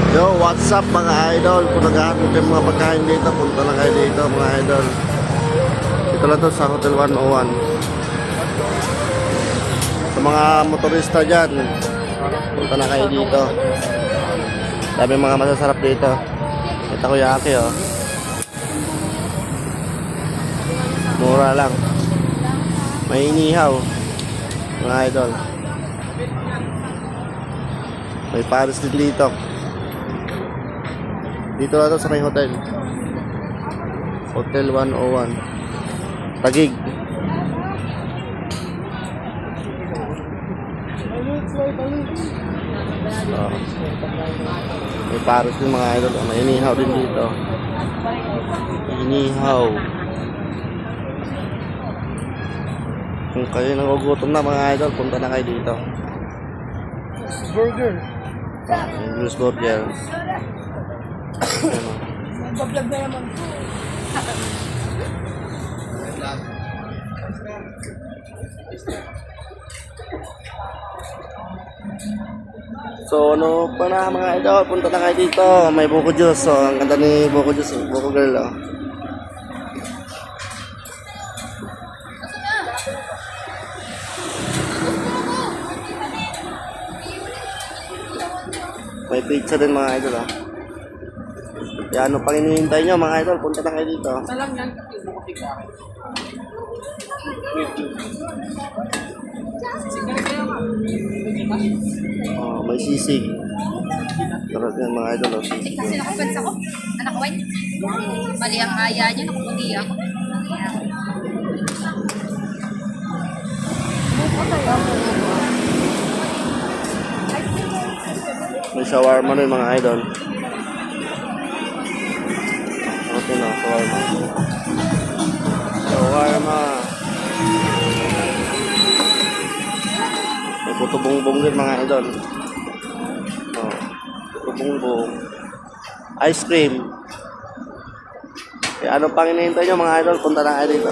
Yo, what's up mga idol? Kung naghahanap kayo mga pagkain dito, punta na kayo dito mga idol. Ito lang to sa Hotel 101. Sa mga motorista dyan, punta na kayo dito. Dami mga masasarap dito. Ito ko yaki oh. Mura lang. May inihaw mga idol. May Paris din dito. Dito na to sa may hotel. Hotel 101 Taguig. May Paris din mga idol. May inihaw din dito. Inihaw. Kung kayo nagugutom na mga idol, punta na kayo dito. Burger. English burger. Nagbablog na naman. So ano pa na mga idol, punta na kayo dito. May buko juice. So ang ganda ni buko juice, buko girl oh. May pizza din mga idol oh. Yan, ano pang hinihintay nyo mga idol, punta na kayo dito. Salang yan kasi makapika. Oh, may sisig. Sarap yan mga idol oh, sisig. Kasi nakapans ako. Anak ko, mali ang aya niya, nakaputi ako. May shawarma rin mga idol. Okay na, shawarma. Shawarma. May puto bongbong din mga idol. Oh, puto bongbong. Ice cream. Kaya ano pang hinihintay nyo mga idol, punta na kayo dito.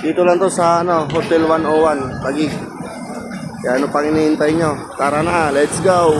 Dito lang to sa Hotel 101 Taguig. Kaya ano pang hinihintay nyo? Tara na, let's go!